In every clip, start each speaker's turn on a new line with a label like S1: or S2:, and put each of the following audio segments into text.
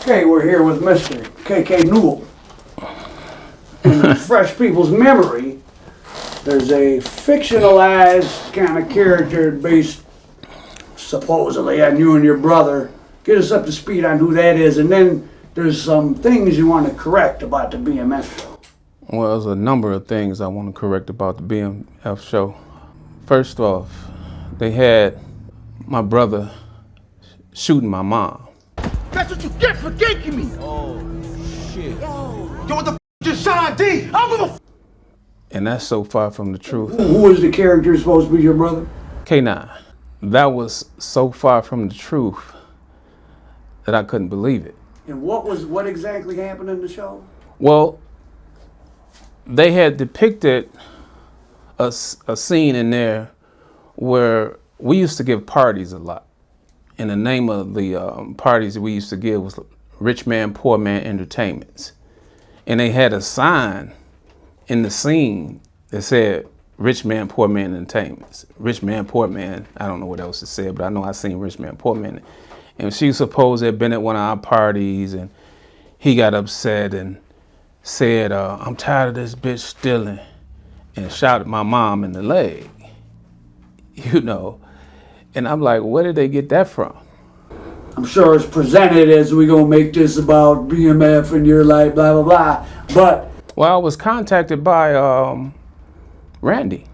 S1: Okay, we're here with Mr. K.K. Newell. In the Fresh People's memory, there's a fictionalized kind of character based supposedly on you and your brother. Get us up to speed on who that is, and then there's some things you want to correct about the BMF show.
S2: Well, there's a number of things I want to correct about the BMF show. First off, they had my brother shooting my mom.
S3: That's what you get for ganking me!
S4: Oh, shit.
S3: Yo, what the f*** just shot D? I don't give a f***.
S2: And that's so far from the truth.
S1: Who was the character supposed to be your brother?
S2: K9. That was so far from the truth that I couldn't believe it.
S1: And what exactly happened in the show?
S2: Well, they had depicted a scene in there where we used to give parties a lot. And the name of the parties that we used to give was Rich Man, Poor Man Entertainments. And they had a sign in the scene that said, Rich Man, Poor Man Entertainments. Rich Man, Poor Man, I don't know what else it said, but I know I seen Rich Man, Poor Man. And she supposed to have been at one of our parties, and he got upset and said, I'm tired of this bitch stealing, and shot at my mom in the leg, you know. And I'm like, where did they get that from?
S1: I'm sure it's presented as we gonna make this about BMF and your life, blah, blah, blah. But
S2: well, I was contacted by Randy.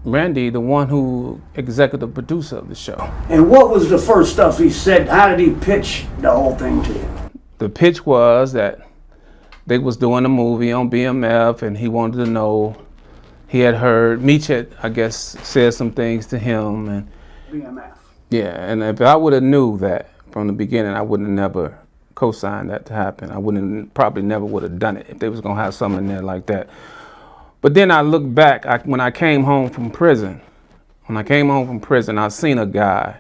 S2: Randy, the one who executive producer of the show.
S1: And what was the first stuff he said? How did he pitch the whole thing to you?
S2: The pitch was that they was doing a movie on BMF, and he wanted to know. He had heard Meech had, I guess, said some things to him, and
S1: BMF.
S2: yeah. And if I would have knew that from the beginning, I wouldn't have never co-signed that to happen. I wouldn't probably never would have done it if they was gonna have something in there like that. But then I look back, when I came home from prison, I seen a guy.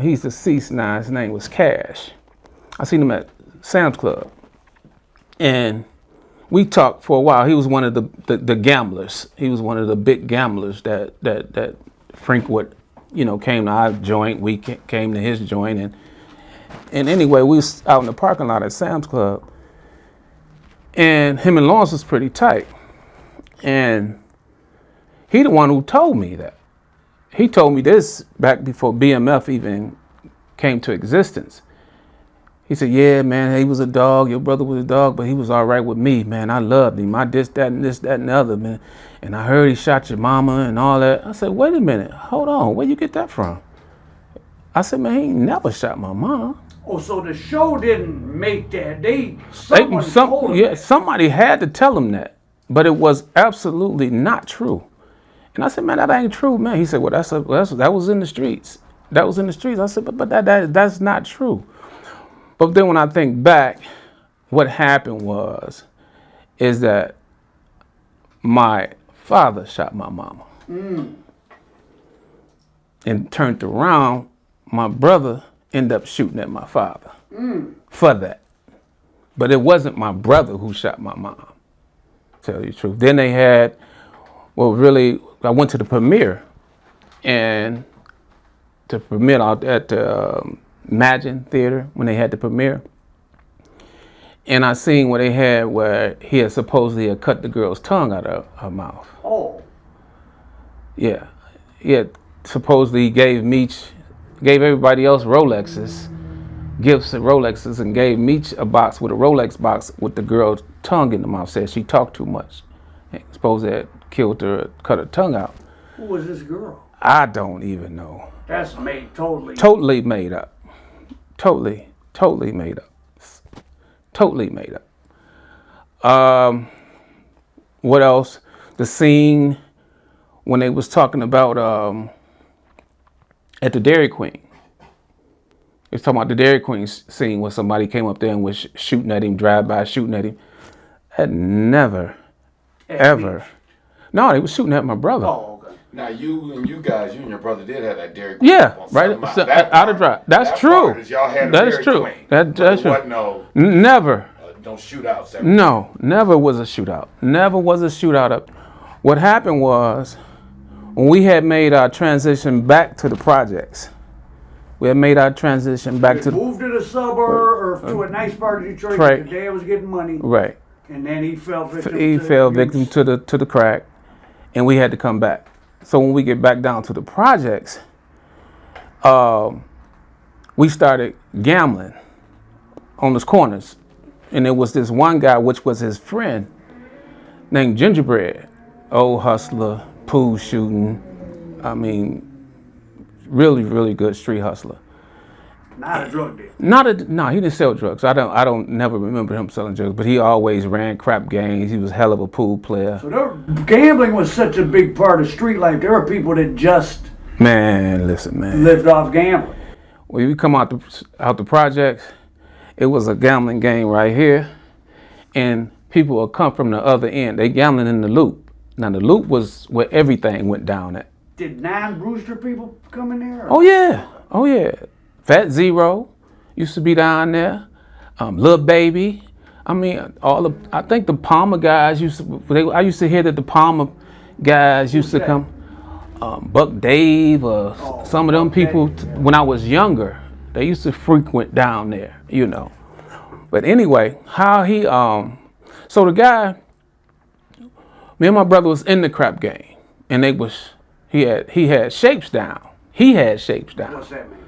S2: He's deceased now. His name was Cash. I seen him at Sam's Club, and we talked for a while. He was one of the gamblers. He was one of the big gamblers that Frank would, came to our joint. We came to his joint, and anyway, we was out in the parking lot at Sam's Club, and him and Lawrence was pretty tight. And he the one who told me that. He told me this back before BMF even came to existence. He said, yeah, man, he was a dog. Your brother was a dog, but he was all right with me, man. I loved him. I this, that, and the other, man. And I heard he shot your mama and all that. I said, wait a minute. Hold on. Where you get that from? I said, man, he ain't never shot my mom.
S1: Oh, so the show didn't make that.
S2: Somebody had to tell him that. But it was absolutely not true. And I said, man, that ain't true, man. He said, well, that was in the streets. That was in the streets. I said, but that's not true. But then when I think back, what happened is that my father shot my mama. And turned around, my brother ended up shooting at my father for that. But it wasn't my brother who shot my mom, to tell you the truth. Then they had, I went to the premiere, and to premiere out at the Imagine Theater when they had the premiere. And I seen what they had where he had supposedly cut the girl's tongue out of her mouth.
S1: Oh.
S2: Yeah. He had supposedly gave everybody else Rolexes, gifts of Rolexes, and gave Meech a box with a Rolex box with the girl's tongue in the mouth. Said she talked too much. Supposed that killed her, cut her tongue out.
S1: Who was this girl?
S2: I don't even know.
S1: That's made totally.
S2: Totally made up. Totally made up. Totally made up. What else? The scene when they was talking about at the Dairy Queen. They was talking about the Dairy Queen scene where somebody came up there and was shooting at him, drive-by shooting at him. That never, ever. No, they was shooting at my brother.
S1: Oh, okay.
S4: Now you and your brother did have that Dairy Queen.
S2: Yeah, right. Out of drive. That's true.
S4: Y'all had
S2: That's true. That's true.
S4: No,
S2: never.
S4: Don't shoot out.
S2: No, never was a shootout. Never was a shootout. What happened was when we had made our transition back to the projects, We had made our transition back to
S1: moved to the suburb or to a nice part of Detroit.
S2: Right.
S1: The dad was getting money.
S2: right.
S1: And then he fell victim.
S2: He fell victim to the crack, and we had to come back. So when we get back down to the projects, we started gambling on those corners, and there was this one guy, which was his friend, named Gingerbread, old hustler, pool shooting. I mean, really, really good street hustler.
S1: Not a drug dealer.
S2: No, he didn't sell drugs. I don't never remember him selling drugs, but he always ran crap games. He was hell of a pool player.
S1: So gambling was such a big part of street life. There were people that just
S2: Listen, man.
S1: lived off gambling.
S2: When you come out the projects, it was a gambling game right here, and people will come from the other end. They gambling in the loop. Now the loop was where everything went down at.
S1: Did non-Brewster people come in there?
S2: Oh yeah. Fat Zero used to be down there. Lil Baby. I mean, I think the Palmer guys I used to hear that the Palmer guys used to come. Buck Dave or some of them people when I was younger, they used to frequent down there, you know. But anyway, how he so the guy, me and my brother was in the crap game, and he had shapes down. He had shapes down.
S1: What's that mean?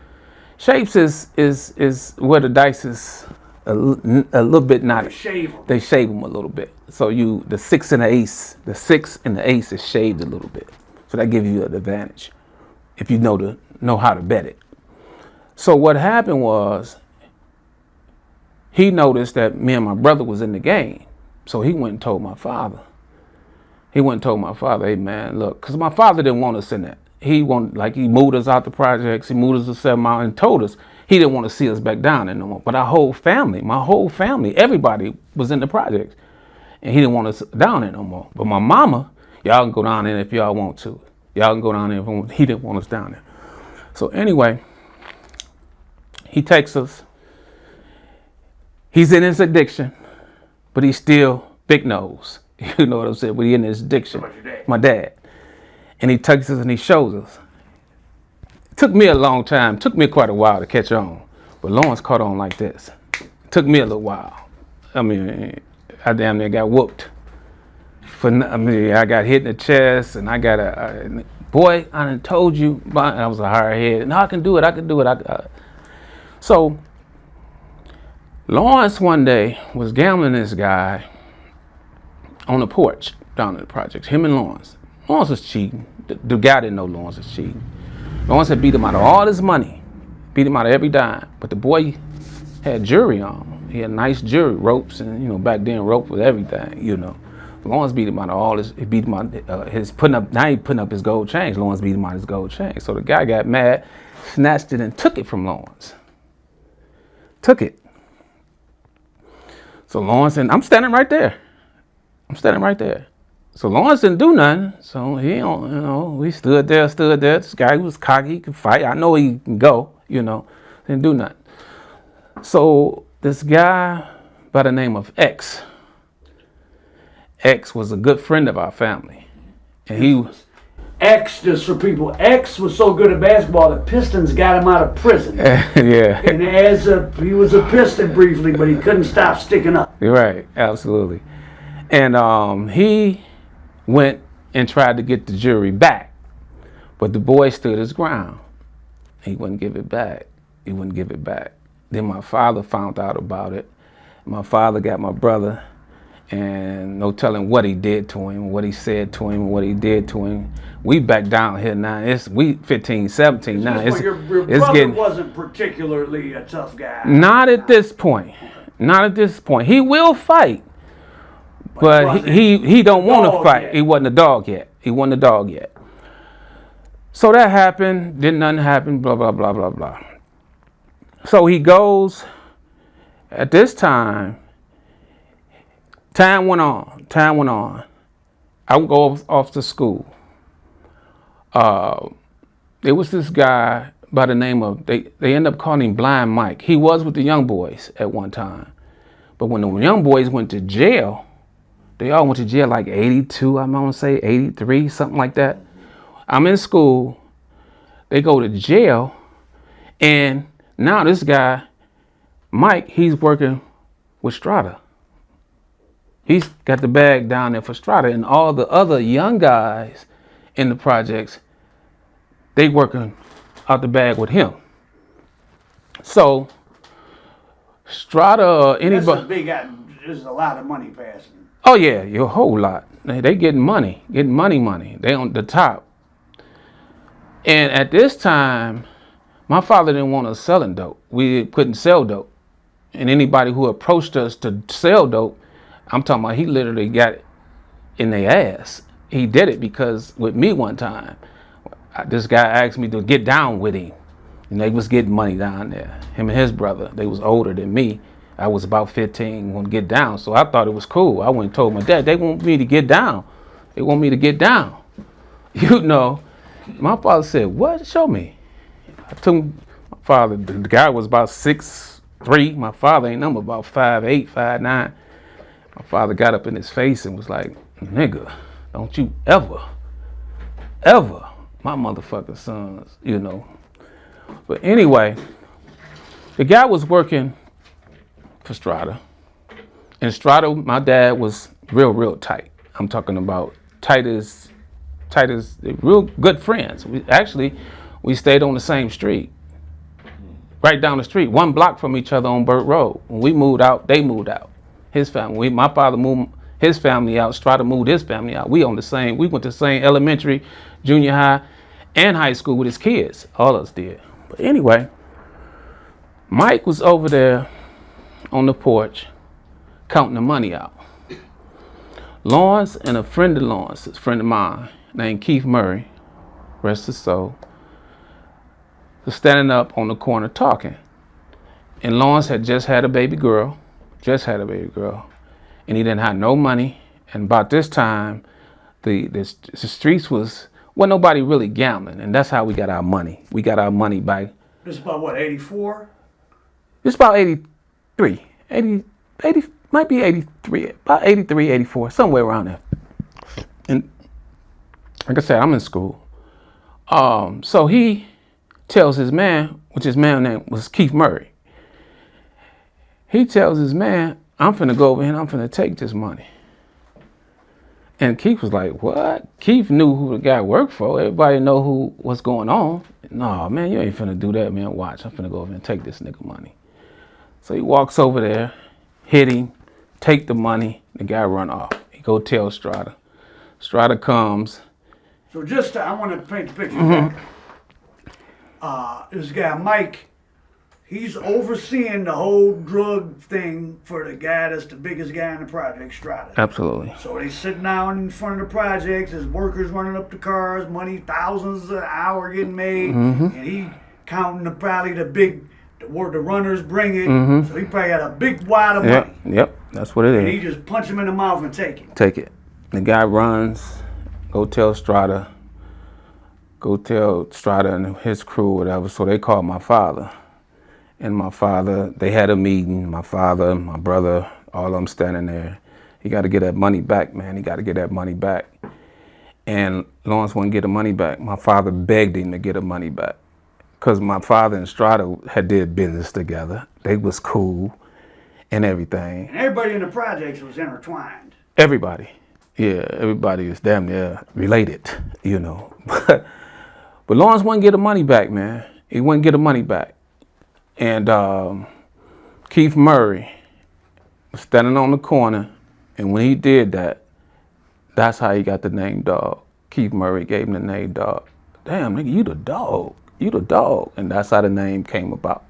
S2: Shapes is where the dice is a little bit not. They shave them a little bit. So the 6 and the ace, is shaved a little bit. So that gives you an advantage if you know how to bet it. So what happened was he noticed that me and my brother was in the game. So he went and told my father. Hey man, look, because my father didn't want us in that. He moved us out the projects, he moved us to 7 Mile and told us he didn't want to see us back down there no more. But my whole family, everybody was in the projects. And he didn't want us down there no more. But my mama, y'all can go down there if y'all want to. Y'all can go down there if you want. He didn't want us down there. So anyway, he takes us. He's in his addiction, but he's still big nose. You know what I'm saying? But he's in his addiction. My dad. And he takes us and he shows us. It took me a long time. It took me quite a while to catch on. But Lawrence caught on like this. It took me a little while. I mean, I damn near got whooped. I got hit in the chest, and I got boy, I done told you, I was a hard head. No, I can do it. So, Lawrence one day was gambling this guy on the porch down in the projects, him and Lawrence. Lawrence was cheating. The guy didn't know Lawrence was cheating. Lawrence had beat him out of all his money, beat him out of every dime, but the boy had jewelry on. He had nice jewelry, ropes, and back then rope was everything, Lawrence beat him out of all his. He beat him out now he putting up his gold chains. Lawrence beat him out his gold chain. So the guy got mad, snatched it, and took it from Lawrence. Took it. So Lawrence, and I'm standing right there. So Lawrence didn't do nothing. So he don't, we stood there. This guy was cocky, he could fight. I know he can go, didn't do nothing. So this guy by the name of X was a good friend of our family. And he was
S1: X, just for people, X was so good at basketball the Pistons got him out of prison.
S2: Yeah.
S1: And he was a Piston briefly, but he couldn't stop sticking up.
S2: You're right, absolutely. And he went and tried to get the jury back, but the boy stood his ground. He wouldn't give it back. Then my father found out about it. My father got my brother, and no telling what he did to him, what he said to him, what he did to him. We back down here now. We 15, 17 now.
S1: Your brother wasn't particularly a tough guy.
S2: Not at this point. He will fight. But he don't want to fight. He wasn't a dog yet. So that happened. Didn't nothing happen. Blah, blah, blah, blah, blah. So he goes. At this time went on. I would go off to school. There was this guy by the name of, they ended up calling him Blind Mike. He was with the young boys at one time. But when the young boys went to jail, they all went to jail like 82, I'm going to say 83, something like that. I'm in school. They go to jail, And now this guy, Mike, he's working with Strata. He's got the bag down there for Strata, and all the other young guys in the projects, they working out the bag with him. So Strata or anybody.
S1: That's a big. There's a lot of money passing.
S2: Oh yeah, a whole lot. They getting money. They on the top. And at this time, my father didn't want us selling dope. We couldn't sell dope. And anybody who approached us to sell dope, I'm talking about he literally got it in their ass. He did it because with me one time, this guy asked me to get down with him. And they was getting money down there. Him and his brother, they was older than me. I was about 15 when get down. So I thought it was cool. I went and told my dad, they want me to get down. They want me to get down. You know, my father said, what? Show me. I took my father, the guy was about 6'3". My father ain't number about 5'8", 5'9". My father got up in his face and was like, nigga, don't you ever, my motherfucking sons, you know. But anyway, the guy was working for Strata. And Strata, my dad was real tight. I'm talking about tight as real good friends. We stayed on the same street. Right down the street, 1 block from each other on Burt Road. When we moved out, they moved out. His family, my father moved his family out, Strata moved his family out. We went to the same elementary, junior high, and high school with his kids. All of us did. But anyway, Mike was over there on the porch counting the money out. Lawrence and a friend of Lawrence, a friend of mine, named Keith Murray, rest his soul, was standing up on the corner talking. And Lawrence had just had a baby girl, and he didn't have no money. And about this time, the streets wasn't nobody really gambling, and that's how we got our money. We got our money by.
S1: This is about what, 84?
S2: It's about 83, 80, might be 83, about 83, 84, somewhere around there. And like I said, I'm in school. So he tells his man, which his man name was Keith Murray. He tells his man, I'm finna go over here and I'm finna take this money. And Keith was like, what? Keith knew who the guy worked for. Everybody know what's going on. No, man, you ain't finna do that, man. Watch, I'm finna go over and take this nigga money. So he walks over there, hit him, take the money. The guy run off. He go tell Strata. Strata comes.
S1: So I want to paint the picture. This guy, Mike, he's overseeing the whole drug thing for the guy that's the biggest guy in the project, Strata.
S2: Absolutely.
S1: So they sitting down in front of the projects, his workers running up the cars, money, thousands an hour getting made, and he counting the runners bring it. So he probably got a big wad of money.
S2: Yep, that's what it is.
S1: And he just punch him in the mouth and take it.
S2: Take it. The guy runs, go tell Strata and his crew, whatever. So they called my father. And my father, they had a meeting. My father, my brother, all of them standing there. He got to get that money back, man. He got to get that money back. And Lawrence wouldn't get the money back. My father begged him to get the money back. Because my father and Strata had did business together. They was cool and everything.
S1: And everybody in the projects was intertwined.
S2: Everybody. Yeah, everybody is damn near related, you know. But Lawrence wouldn't get the money back, man. He wouldn't get the money back. And Keith Murray was standing on the corner. And when he did that, that's how he got the name Dog. Keith Murray gave him the name Dog. Damn, nigga, you the dog. You the dog. And that's how the name came about.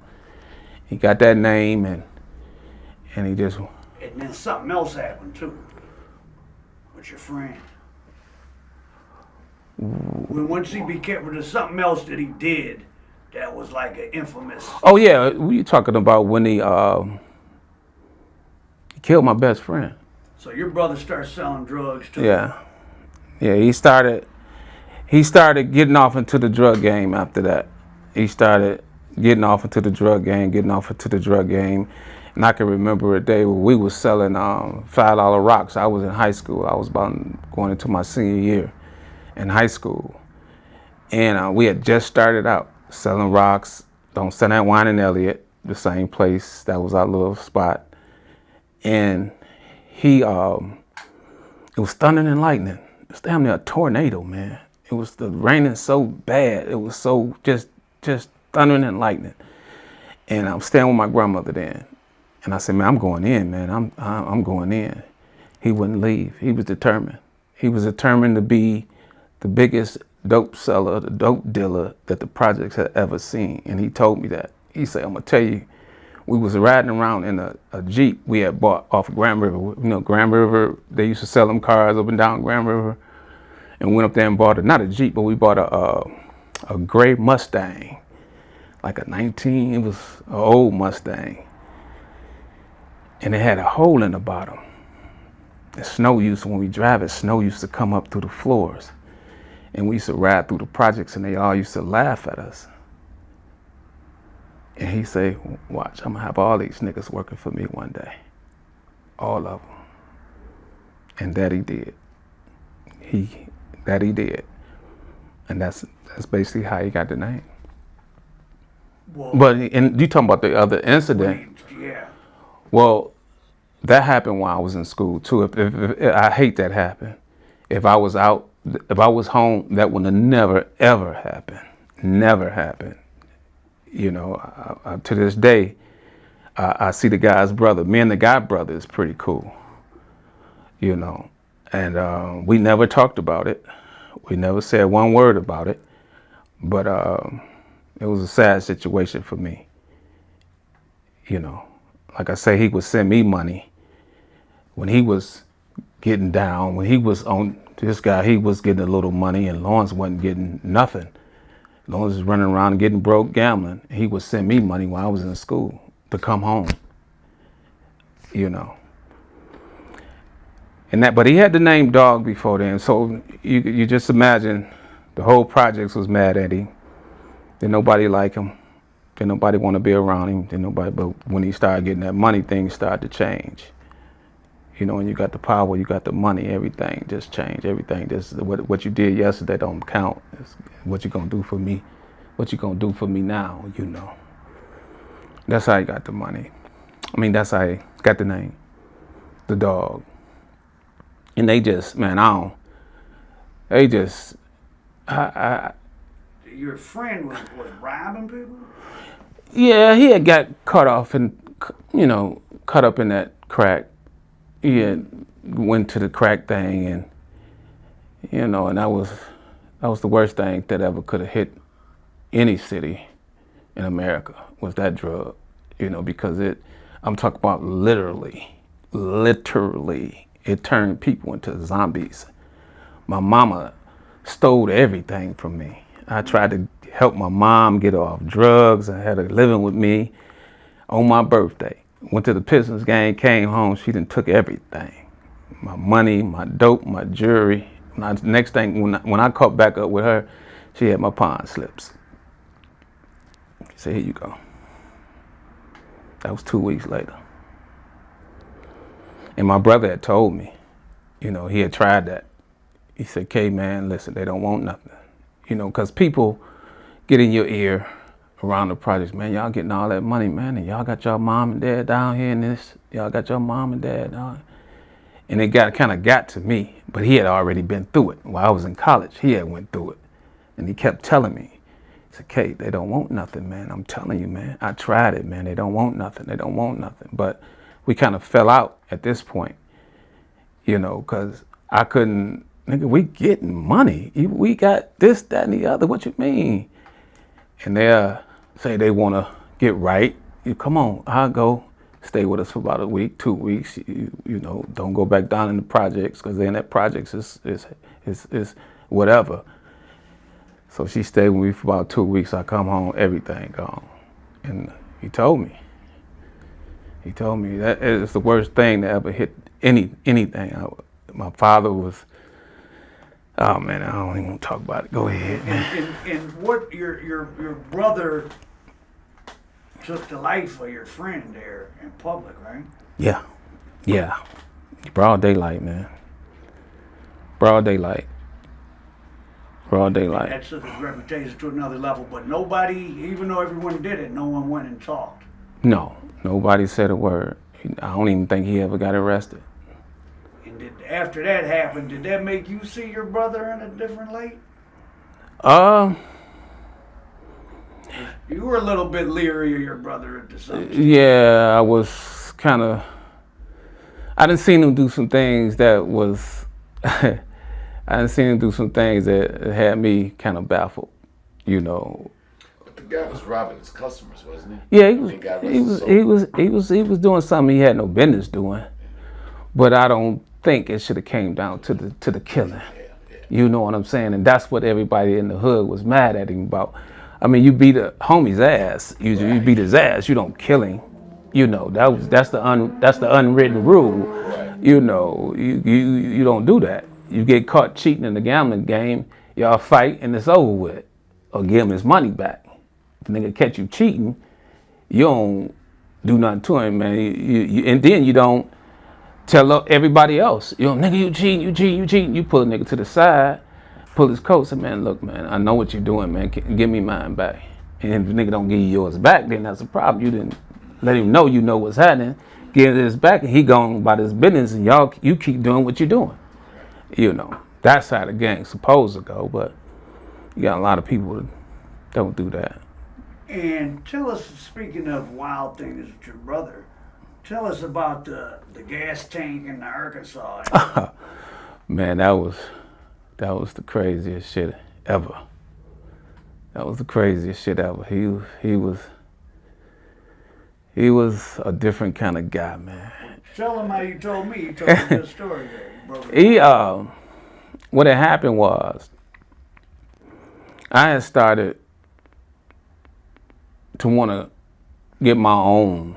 S2: He got that name and he just...
S1: And then something else happened too. With your friend. Once he became, there's something else that he did that was like an infamous...
S2: Oh yeah, we talking about when he killed my best friend.
S1: So your brother started selling drugs too?
S2: Yeah. Yeah, he started getting off into the drug game after that. He started getting off into the drug game. And I can remember a day where we was selling $5 rocks. I was in high school. I was about going into my senior year in high school. And we had just started out selling rocks. on San Juan and Elliott, the same place. That was our little spot. And it was thunder and lightning. It was damn near a tornado, man. It was raining so bad. It was so just thundering and lightning. And I'm staying with my grandmother then. And I said, man, I'm going in, man. I'm going in. He wouldn't leave. He was determined. He was determined to be the biggest dope seller, the dope dealer that the projects had ever seen. And he told me that. He said, I'm gonna tell you, we was riding around in a Jeep we had bought off of Grand River. You know, Grand River, they used to sell them cars up and down Grand River. And went up there and bought not a Jeep, but we bought a gray Mustang. Like it was an old Mustang. And it had a hole in the bottom. When we drive it, snow used to come up through the floors. And we used to ride through the projects and they all used to laugh at us. And he say, watch, I'm gonna have all these niggas working for me one day. All of them. And that he did. That he did. And that's basically how he got the name.
S1: Well,
S2: But and you talking about the other incident?
S1: Yeah.
S2: Well, that happened while I was in school too. If I hate that happened. If I was home, that would have never ever happened. Never happened. You know, to this day, I see the guy's brother. Me and the guy brother is pretty cool. You know, and we never talked about it. We never said one word about it. But it was a sad situation for me. You know, like I say, he would send me money when he was getting down. When he was on this guy, he was getting a little money, and Lawrence wasn't getting nothing. Lawrence was running around and getting broke gambling. He would send me money while I was in school to come home. You know. But he had the name Dog before then, so you just imagine the whole projects was mad at him. Didn't nobody like him. Didn't nobody want to be around him. But when he started getting that money, things started to change. You know, when you got the power, you got the money, everything just changed. Everything just what you did yesterday don't count. It's what you gonna do for me? What you gonna do for me now? You know. That's how he got the money. I mean, that's how he got the name, the Dog. And they just, man,
S1: Your friend was robbing people?
S2: Yeah, he had got caught off and, you know, caught up in that crack. He had went to the crack thing, and, you know, and that was the worst thing that ever could have hit any city in America, was that drug, you know, because I'm talking about literally, it turned people into zombies. My mama stole everything from me. I tried to help my mom get off drugs. I had her living with me on my birthday. Went to the Pistons game, came home, she done took everything. My money, my dope, my jewelry. Next thing, when I caught back up with her, she had my pawn slips. She said, here you go. That was 2 weeks later. And my brother had told me, you know, he had tried that. He said, K, man, listen, they don't want nothing. You know, because people get in your ear around the projects, man, y'all getting all that money, man, and y'all got your mom and dad down here in this. Y'all got your mom and dad down. And it kind of got to me, but he had already been through it. While I was in college, he had went through it. And he kept telling me, he said, K, they don't want nothing, man. I'm telling you, man. I tried it, man. They don't want nothing. They don't want nothing. But we kind of fell out at this point, you know, because I couldn't, nigga, we getting money. We got this, that, and the other. What you mean? And they say they want to get right. You come on, I'll go. Stay with us for about a week, 2 weeks. You know, don't go back down in the projects, because then that projects is whatever. So she stayed with me for about 2 weeks. I come home, everything gone. And he told me that it's the worst thing that ever hit anything. My father was, oh man, I don't even want to talk about it. Go ahead, man.
S1: And what your brother took the life of your friend there in public, right?
S2: Yeah. Broad daylight, man. Broad daylight. Broad daylight.
S1: That took his reputation to another level. But nobody, even though everyone did it, no one went and talked.
S2: No, nobody said a word. I don't even think he ever got arrested.
S1: And after that happened, did that make you see your brother in a different light? You were a little bit leery of your brother at the time.
S2: Yeah, I was kind of. I didn't see him do some things that was. I didn't see him do some things that had me kind of baffled, you know.
S4: But the guy was robbing his customers, wasn't he?
S2: Yeah, he was doing something he had no business doing, but I don't think it should have came down to the killing. You know what I'm saying? And that's what everybody in the hood was mad at him about. I mean, you beat a homie's ass. You beat his ass. You don't kill him. You know that's the unwritten rule.
S4: Right.
S2: You know you don't do that. You get caught cheating in the gambling game, y'all fight and it's over with, or give him his money back. If a nigga catch you cheating, you don't do nothing to him, man. And then you don't tell everybody else. You know, nigga, you cheating. You pull a nigga to the side, pull his coat, say, man, look, man, I know what you're doing, man. Give me mine back. And if the nigga don't give you yours back, then that's a problem. You didn't let him know you know what's happening. Give his back, and he gone about his business, and you keep doing what you're doing. You know, that's how the gang's supposed to go, but you got a lot of people that don't do that.
S1: And tell us, speaking of wild things with your brother, tell us about the gas tank in Arkansas.
S2: Man, that was the craziest shit ever. That was the craziest shit ever. He was a different kind of guy, man.
S1: Tell him how you told me. You told me this story there, brother.
S2: What had happened was, I had started to want to get my own.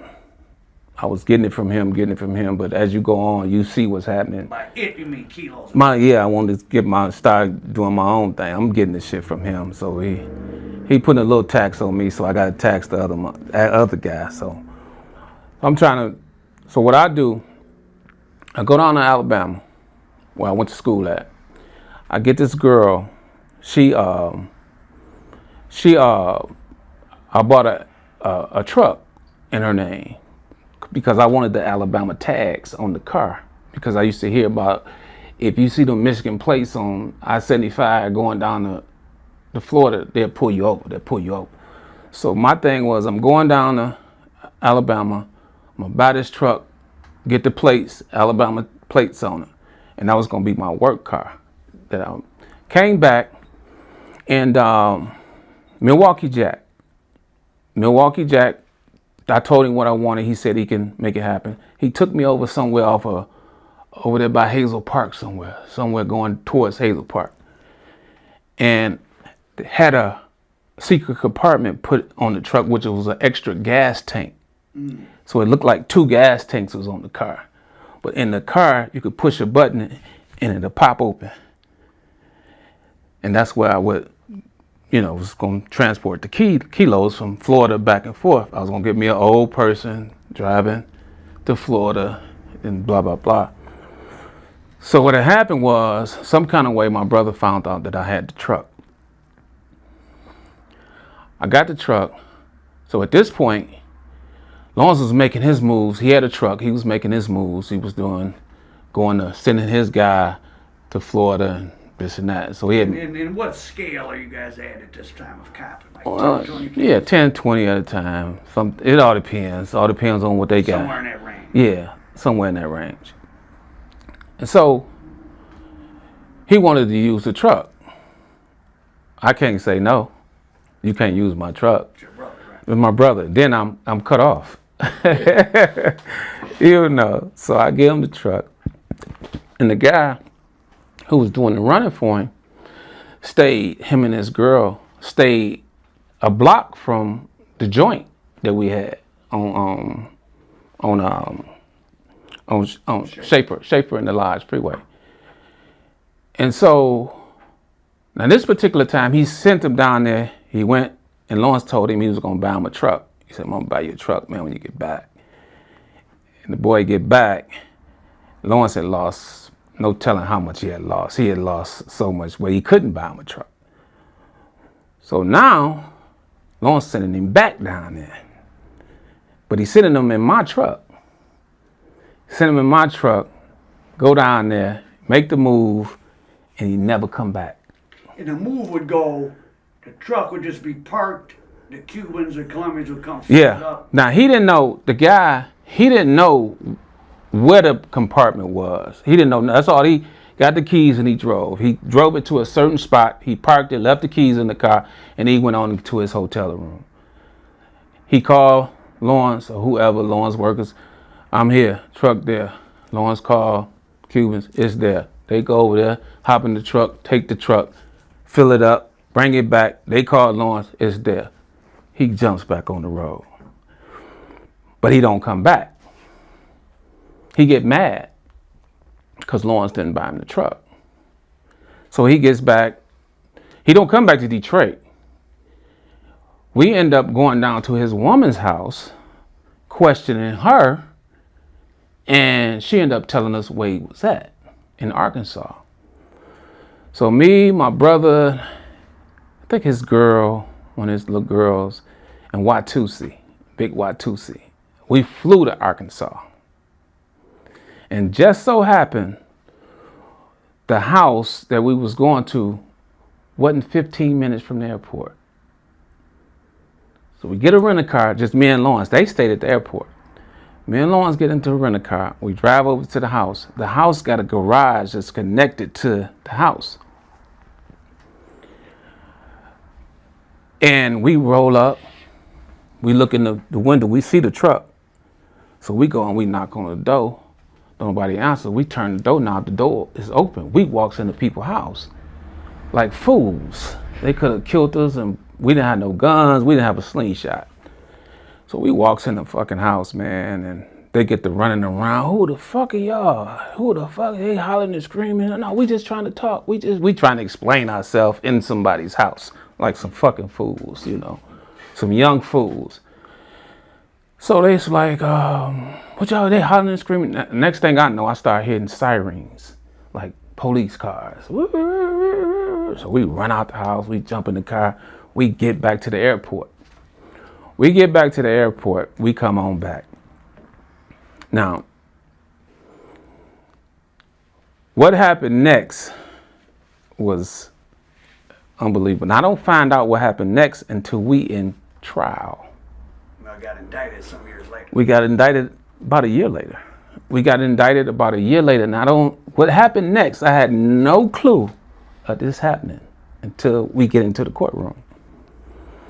S2: I was getting it from him, but as you go on, you see what's happening.
S1: By it, you mean kilos?
S2: I wanted to start doing my own thing. I'm getting this shit from him, so he put a little tax on me, so I got to tax the other guy. So so what I do, I go down to Alabama, where I went to school at. I get this girl. I bought a truck in her name because I wanted the Alabama tags on the car, because I used to hear about, if you see the Michigan plates on I-75 going down to Florida, they'll pull you over. So my thing was, I'm going down to Alabama, I'm gonna buy this truck, get the plates, Alabama plates on it, and that was gonna be my work car. That I came back, and Milwaukee Jack, I told him what I wanted. He said he can make it happen. He took me over somewhere over there by Hazel Park somewhere going towards Hazel Park, and had a secret compartment put on the truck, which was an extra gas tank. So it looked like 2 gas tanks was on the car. But in the car, you could push a button and it'll pop open. And that's where I was going to transport the kilos from Florida back and forth. I was going to get me an old person driving to Florida and blah, blah, blah. So what had happened was, some kind of way my brother found out that I had the truck. I got the truck. So at this point, Lawrence was making his moves. He had a truck. He was making his moves. He was sending his guy to Florida and this and that. So he had.
S1: And what scale are you guys at this time of copping? Like 10, 20?
S2: Yeah, 10, 20 at a time. It all depends. All depends on what they got.
S1: Somewhere in that range.
S2: Yeah, somewhere in that range. And so he wanted to use the truck. I can't say no. You can't use my truck.
S1: It's your brother, right?
S2: It's my brother. Then I'm cut off. You know. So I give him the truck. And the guy who was doing the running for him him and his girl stayed a block from the joint that we had on Schaefer in the Lodge Freeway. And so now this particular time, he sent him down there. He went, and Lawrence told him he was going to buy him a truck. He said, I'm going to buy you a truck, man, when you get back. And the boy get back, Lawrence had lost, no telling how much he had lost. He had lost so much where he couldn't buy him a truck. So now, Lawrence sending him back down there. But he's sending him in my truck. Send him in my truck, go down there, make the move, and he never come back.
S1: And the move would go, the truck would just be parked, the Cubans or Colombians would come fill it up.
S2: Now, he didn't know, the guy, he didn't know where the compartment was. He didn't know, that's all. He got the keys and he drove. He drove it to a certain spot. He parked it, left the keys in the car, and he went on to his hotel room. He called Lawrence or whoever, Lawrence workers, I'm here, truck there. Lawrence called Cubans, it's there. They go over there, hop in the truck, take the truck, fill it up, bring it back. They call Lawrence, it's there. He jumps back on the road. But he don't come back. He get mad because Lawrence didn't buy him the truck. So he gets back. He don't come back to Detroit. We end up going down to his woman's house, questioning her, and she ended up telling us where he was at, in Arkansas. So me, my brother, I think his girl, one of his little girls, and Watusi, Big Watusi, we flew to Arkansas. And just so happened, the house that we was going to wasn't 15 minutes from the airport. So we get a rental-car, just me and Lawrence. They stayed at the airport. Me and Lawrence get into a rental-car. We drive over to the house. The house got a garage that's connected to the house. And we roll up. We look in the window. We see the truck. So we go and we knock on the door. Nobody answers. We turn the door knob. The door is open. We walks into people's house like fools. They could have killed us, and we didn't have no guns. We didn't have a slingshot. So we walks in the fucking house, man, and they get to running around. Who the fuck are y'all? Who the fuck? They hollering and screaming. No, we just trying to talk. We trying to explain ourselves in somebody's house like some fucking fools, you know, some young fools. So they's like, what y'all? They hollering and screaming. Next thing I know, I start hearing sirens, like police cars. So we run out the house. We jump in the car. We get back to the airport. We get back to the airport, we come on back. Now, what happened next was unbelievable. Now, I don't find out what happened next until we in trial.
S1: I got indicted some years later.
S2: We got indicted about a year later. Now, what happened next, I had no clue of this happening until we get into the courtroom.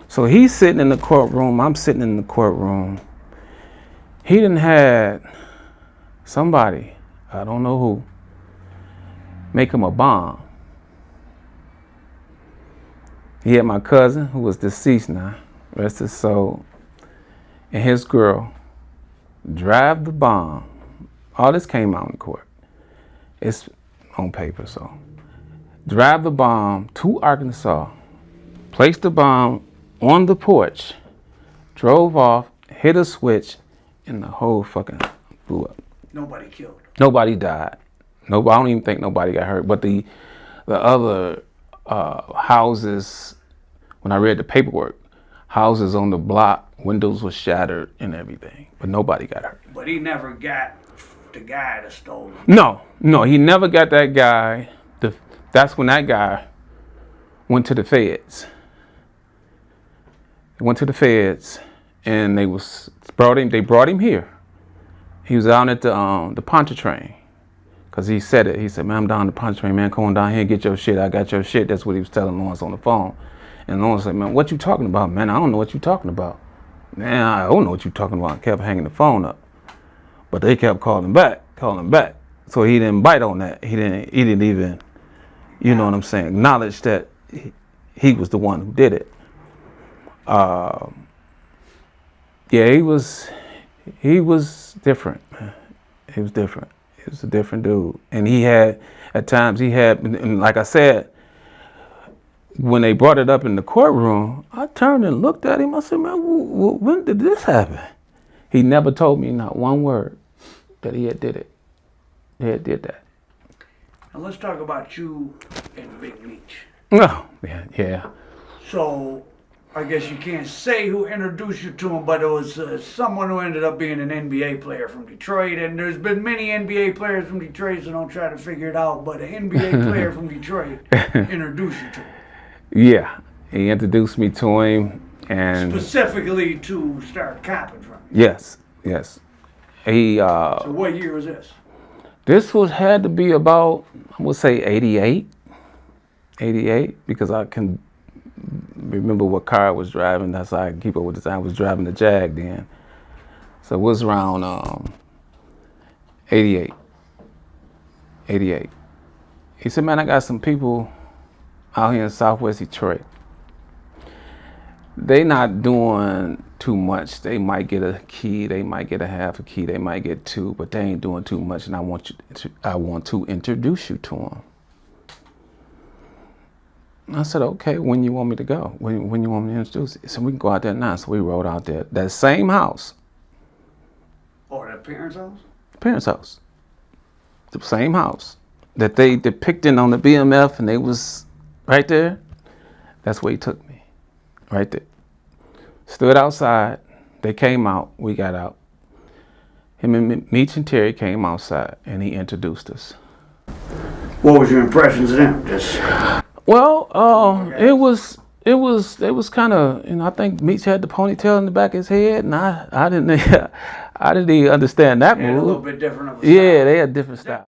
S2: So he's sitting in the courtroom, I'm sitting in the courtroom. He done had somebody, I don't know who, make him a bomb. He had my cousin, who was deceased now, rest his soul, and his girl drive the bomb. All this came out in court. It's on paper, so. Drive the bomb to Arkansas, place the bomb on the porch, drove off, hit a switch, and the whole fucking blew up.
S1: Nobody killed.
S2: Nobody died. I don't even think nobody got hurt. But the other houses, when I read the paperwork, houses on the block, windows were shattered and everything. But nobody got hurt.
S1: But he never got the guy that stole him.
S2: No, he never got that guy. That's when that guy went to the feds. Went to the feds, and they brought him here. He was out at the Pontchartrain, because he said it. He said, man, I'm down the Pontchartrain, man, come on down here and get your shit. I got your shit. That's what he was telling Lawrence on the phone. And Lawrence said, man, what you talking about, man? I don't know what you talking about. Man, I don't know what you talking about. I kept hanging the phone up. But they kept calling back. So he didn't bite on that. He didn't even, you know what I'm saying, acknowledge that he was the one who did it. Yeah, he was different, man. He was different. He was a different dude. And at times, and like I said, when they brought it up in the courtroom, I turned and looked at him. I said, man, when did this happen? He never told me not one word that he had did it. He had did that.
S1: Now let's talk about you and Big Meech.
S2: Oh, yeah.
S1: So I guess you can't say who introduced you to him, but it was someone who ended up being an NBA player from Detroit. And there's been many NBA players from Detroit, so don't try to figure it out. But an NBA player from Detroit introduced you to him.
S2: Yeah, he introduced me to him, and
S1: Specifically to start copping from him.
S2: yes. He
S1: So what year was this?
S2: this had to be about, I would say 88, because I can remember what car I was driving. That's how I can keep up with the time. I was driving the Jag then. So it was around 88. He said, man, I got some people out here in Southwest Detroit. They not doing too much. They might get a key, they might get a half a key, they might get two, but they ain't doing too much, and I want to introduce you to them. I said, okay, when you want me to go? When you want me to introduce you? So we can go out there now. So we rode out there. That same house.
S1: Or that parents' house?
S2: Parents' house. The same house that they depicted on the BMF, and they was right there. That's where he took me. Right there. Stood outside. They came out. We got out. Him and Meech and Terry came outside, and he introduced us.
S1: What was your impressions of them? Just
S2: Well, it was kind of, I think Meech had the ponytail in the back of his head, and I didn't even understand that
S1: a
S2: move.
S1: little bit different of a style.
S2: Yeah, they had different style.